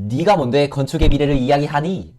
네가 뭔데 건축의 미래를 이야기하니?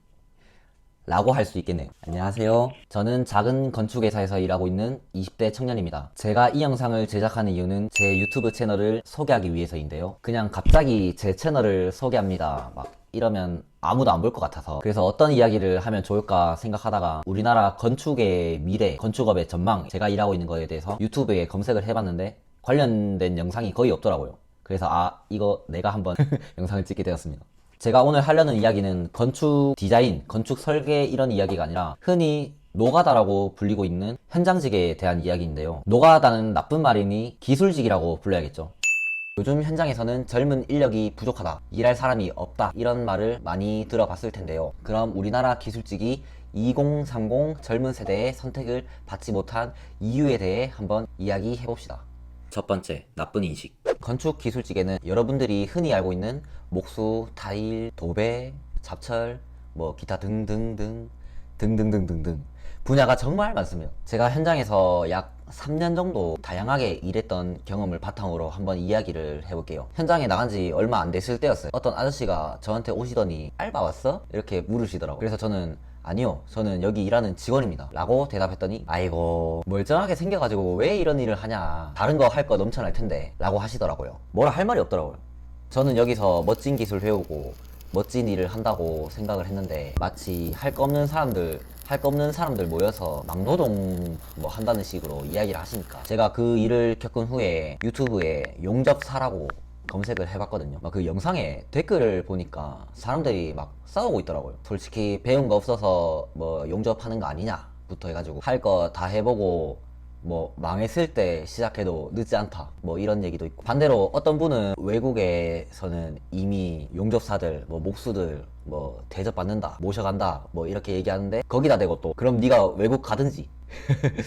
라고 할 수 있겠네요. 안녕하세요. 저는 작은 건축회사에서 일하고 있는 20대 청년입니다. 제가 이 영상을 제작하는 이유는 제 유튜브 채널을 소개하기 위해서인데요. 그냥 갑자기 제 채널을 소개합니다. 막 이러면 아무도 안 볼 것 같아서. 그래서 어떤 이야기를 하면 좋을까 생각하다가 우리나라 건축의 미래, 건축업의 전망, 제가 일하고 있는 거에 대해서 유튜브에 검색을 해봤는데 관련된 영상이 거의 없더라고요. 그래서 이거 내가 한번 영상을 찍게 되었습니다. 제가 오늘 하려는 이야기는 건축 디자인, 건축 설계 이런 이야기가 아니라 흔히 노가다라고 불리고 있는 현장직에 대한 이야기인데요. 노가다는 나쁜 말이니 기술직이라고 불러야겠죠. 요즘 현장에서는 젊은 인력이 부족하다, 일할 사람이 없다 이런 말을 많이 들어봤을 텐데요. 그럼 우리나라 기술직이 2030 젊은 세대의 선택을 받지 못한 이유에 대해 한번 이야기해 봅시다. 첫 번째, 나쁜 인식. 건축 기술직에는 여러분들이 흔히 알고 있는 목수, 타일, 도배, 잡철, 기타 등등등등 분야가 정말 많습니다. 제가 현장에서 약 3년 정도 다양하게 일했던 경험을 바탕으로 한번 이야기를 해볼게요. 현장에 나간 지 얼마 안 됐을 때였어요. 어떤 아저씨가 저한테 오시더니 알바 왔어? 이렇게 물으시더라고요. 그래서 저는 아니요, 저는 여기 일하는 직원입니다 라고 대답했더니 아이고 멀쩡하게 생겨가지고 왜 이런 일을 하냐, 다른 거 할 거 넘쳐날 텐데 라고 하시더라고요. 뭐라 할 말이 없더라고요. 저는 여기서 멋진 기술 배우고 멋진 일을 한다고 생각을 했는데 마치 할 거 없는 사람들 모여서 막노동 한다는 식으로 이야기를 하시니까 제가 그 일을 겪은 후에 유튜브에 용접사라고 검색을 해봤거든요. 그 영상에 댓글을 보니까 사람들이 막 싸우고 있더라고요. 솔직히 배운 거 없어서 용접하는 거 아니냐부터 해가지고 할 거 다 해보고 망했을 때 시작해도 늦지 않다 이런 얘기도 있고, 반대로 어떤 분은 외국에서는 이미 용접사들 목수들 대접받는다, 모셔간다 이렇게 얘기하는데 거기다 대고 또 그럼 네가 외국 가든지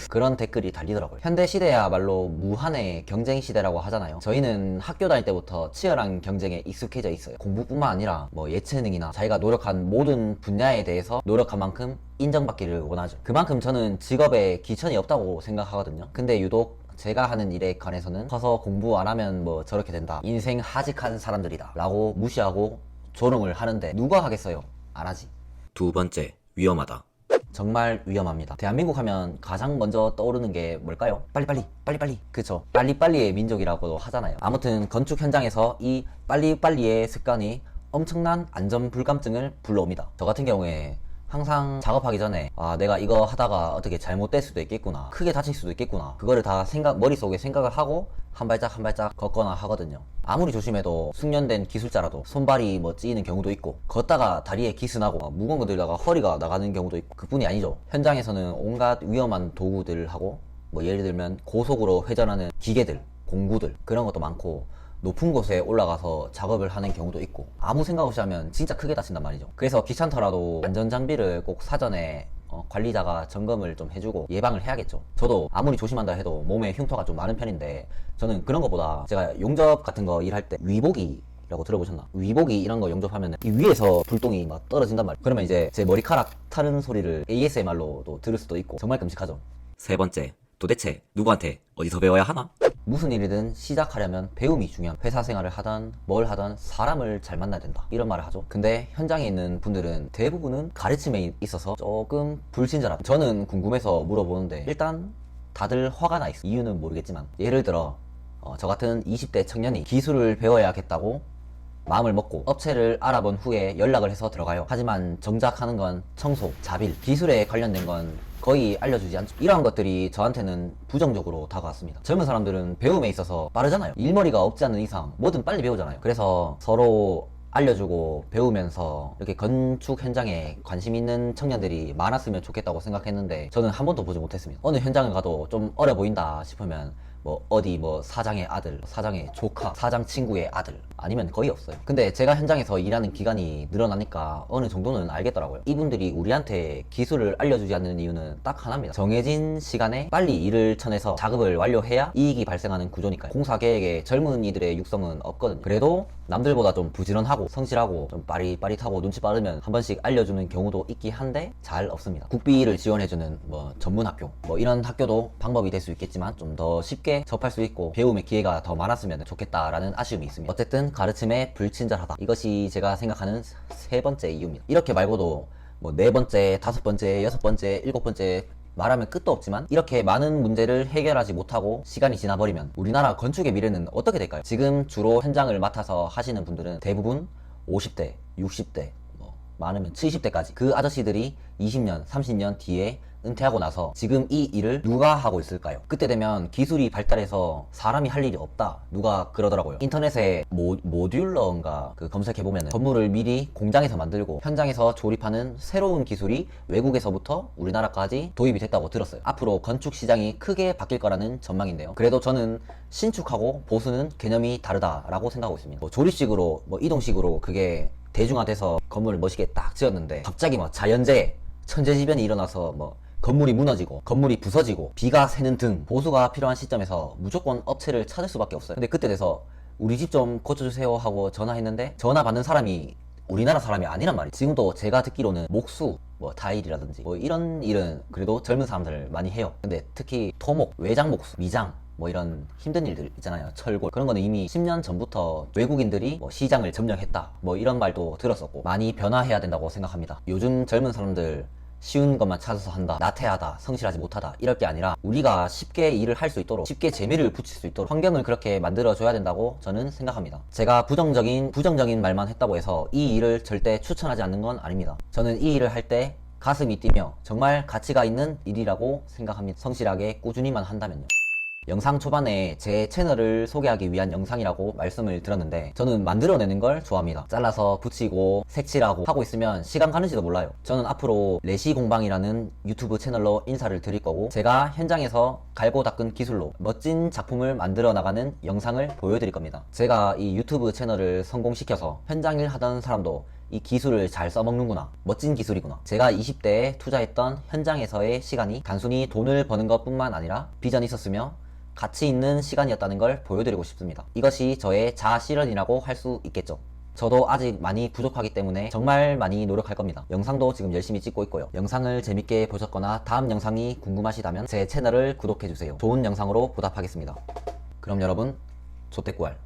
그런 댓글이 달리더라고요. 현대 시대야말로 무한의 경쟁 시대라고 하잖아요. 저희는 학교 다닐 때부터 치열한 경쟁에 익숙해져 있어요. 공부뿐만 아니라 예체능이나 자기가 노력한 모든 분야에 대해서 노력한 만큼 인정받기를 원하죠. 그만큼 저는 직업에 귀천이 없다고 생각하거든요. 근데 유독 제가 하는 일에 관해서는 커서 공부 안 하면 저렇게 된다, 인생 하직한 사람들이다 라고 무시하고 조롱을 하는데 누가 하겠어요? 안 하지. 두 번째, 위험하다. 정말 위험합니다. 대한민국 하면 가장 먼저 떠오르는 게 뭘까요? 빨리빨리. 그쵸, 빨리빨리의 민족이라고도 하잖아요. 아무튼 건축 현장에서 이 빨리빨리의 습관이 엄청난 안전 불감증을 불러옵니다. 저 같은 경우에 항상 작업하기 전에 내가 이거 하다가 어떻게 잘못될 수도 있겠구나, 크게 다칠 수도 있겠구나, 그거를 다 머릿속에 생각을 하고 한 발짝 한 발짝 걷거나 하거든요. 아무리 조심해도 숙련된 기술자라도 손발이 찌이는 경우도 있고, 걷다가 다리에 기스나고 무거운 거 들다가 허리가 나가는 경우도 있고, 그뿐이 아니죠. 현장에서는 온갖 위험한 도구들하고 예를 들면 고속으로 회전하는 기계들, 공구들, 그런 것도 많고, 높은 곳에 올라가서 작업을 하는 경우도 있고, 아무 생각 없이 하면 진짜 크게 다친단 말이죠. 그래서 귀찮더라도 안전장비를 꼭 사전에 관리자가 점검을 좀 해주고 예방을 해야겠죠. 저도 아무리 조심한다 해도 몸에 흉터가 좀 많은 편인데, 저는 그런 것보다 제가 용접 같은 거 일할 때 위보기라고 들어보셨나? 위보기 이런 거 용접하면 이 위에서 불똥이 막 떨어진단 말이에요. 그러면 이제 제 머리카락 타는 소리를 ASMR로도 들을 수도 있고 정말 끔찍하죠. 세 번째, 도대체 누구한테 어디서 배워야 하나? 무슨 일이든 시작하려면 배움이 중요한, 회사 생활을 하던 뭘 하던 사람을 잘 만나야 된다 이런 말을 하죠. 근데 현장에 있는 분들은 대부분은 가르침에 있어서 조금 불친절합니다. 저는 궁금해서 물어보는데 일단 다들 화가 나 있어. 이유는 모르겠지만, 예를 들어 저 같은 20대 청년이 기술을 배워야겠다고 마음을 먹고 업체를 알아본 후에 연락을 해서 들어가요. 하지만 정작 하는 건 청소, 자빌, 기술에 관련된 건 거의 알려주지 않죠. 이러한 것들이 저한테는 부정적으로 다가왔습니다. 젊은 사람들은 배움에 있어서 빠르잖아요. 일머리가 없지 않는 이상 뭐든 빨리 배우잖아요. 그래서 서로 알려주고 배우면서 이렇게 건축 현장에 관심 있는 청년들이 많았으면 좋겠다고 생각했는데 저는 한 번도 보지 못했습니다. 어느 현장을 가도 좀 어려 보인다 싶으면 어디 사장의 아들, 사장의 조카, 사장 친구의 아들, 아니면 거의 없어요. 근데 제가 현장에서 일하는 기간이 늘어나니까 어느 정도는 알겠더라고요. 이분들이 우리한테 기술을 알려주지 않는 이유는 딱 하나입니다. 정해진 시간에 빨리 일을 쳐내서 작업을 완료해야 이익이 발생하는 구조니까요. 공사 계획에 젊은이들의 육성은 없거든요. 그래도 남들보다 좀 부지런하고 성실하고 좀 빠릿빠릿하고 눈치 빠르면 한 번씩 알려주는 경우도 있긴 한데 잘 없습니다. 국비를 지원해주는 전문 학교 이런 학교도 방법이 될 수 있겠지만 좀 더 쉽게 쉽게 접할 수 있고 배움의 기회가 더 많았으면 좋겠다라는 아쉬움이 있습니다. 어쨌든 가르침에 불친절하다. 이것이 제가 생각하는 세 번째 이유입니다. 이렇게 말고도 뭐 네 번째, 다섯 번째, 여섯 번째, 일곱 번째 말하면 끝도 없지만 이렇게 많은 문제를 해결하지 못하고 시간이 지나버리면 우리나라 건축의 미래는 어떻게 될까요? 지금 주로 현장을 맡아서 하시는 분들은 대부분 50대, 60대, 뭐 많으면 70대까지 그 아저씨들이 20년, 30년 뒤에 은퇴하고 나서 지금 이 일을 누가 하고 있을까요? 그때 되면 기술이 발달해서 사람이 할 일이 없다. 누가 그러더라고요. 인터넷에 모듈러인가 그 검색해보면 건물을 미리 공장에서 만들고 현장에서 조립하는 새로운 기술이 외국에서부터 우리나라까지 도입이 됐다고 들었어요. 앞으로 건축 시장이 크게 바뀔 거라는 전망인데요. 그래도 저는 신축하고 보수는 개념이 다르다라고 생각하고 있습니다. 뭐 조립식으로 뭐 이동식으로 그게 대중화돼서 건물을 멋있게 딱 지었는데 갑자기 뭐 자연재해 천재지변이 일어나서 뭐 건물이 무너지고 건물이 부서지고 비가 새는 등 보수가 필요한 시점에서 무조건 업체를 찾을 수밖에 없어요. 근데 그때 돼서 우리 집 좀 고쳐주세요 하고 전화했는데 전화 받는 사람이 우리나라 사람이 아니란 말이에요. 지금도 제가 듣기로는 목수, 뭐 타일이라든지 뭐 이런 일은 그래도 젊은 사람들 많이 해요. 근데 특히 토목, 외장 목수, 미장 뭐 이런 힘든 일들 있잖아요. 철골 그런 거는 이미 10년 전부터 외국인들이 뭐 시장을 점령했다 뭐 이런 말도 들었었고 많이 변화해야 된다고 생각합니다. 요즘 젊은 사람들 쉬운 것만 찾아서 한다, 나태하다, 성실하지 못하다 이럴 게 아니라 우리가 쉽게 일을 할 수 있도록 쉽게 재미를 붙일 수 있도록 환경을 그렇게 만들어줘야 된다고 저는 생각합니다. 제가 부정적인 말만 했다고 해서 이 일을 절대 추천하지 않는 건 아닙니다. 저는 이 일을 할 때 가슴이 뛰며 정말 가치가 있는 일이라고 생각합니다. 성실하게 꾸준히만 한다면요. 영상 초반에 제 채널을 소개하기 위한 영상이라고 말씀을 드렸는데 저는 만들어내는 걸 좋아합니다. 잘라서 붙이고 색칠하고 하고 있으면 시간 가는지도 몰라요. 저는 앞으로 레시공방이라는 유튜브 채널로 인사를 드릴 거고 제가 현장에서 갈고 닦은 기술로 멋진 작품을 만들어 나가는 영상을 보여드릴 겁니다. 제가 이 유튜브 채널을 성공시켜서 현장일 하던 사람도 이 기술을 잘 써먹는구나, 멋진 기술이구나, 제가 20대에 투자했던 현장에서의 시간이 단순히 돈을 버는 것 뿐만 아니라 비전이 있었으며 가치 있는 시간이었다는 걸 보여드리고 싶습니다. 이것이 저의 자아 실현이라고 할 수 있겠죠. 저도 아직 많이 부족하기 때문에 정말 많이 노력할 겁니다. 영상도 지금 열심히 찍고 있고요. 영상을 재밌게 보셨거나 다음 영상이 궁금하시다면 제 채널을 구독해주세요. 좋은 영상으로 보답하겠습니다. 그럼 여러분, 조떼꾸알.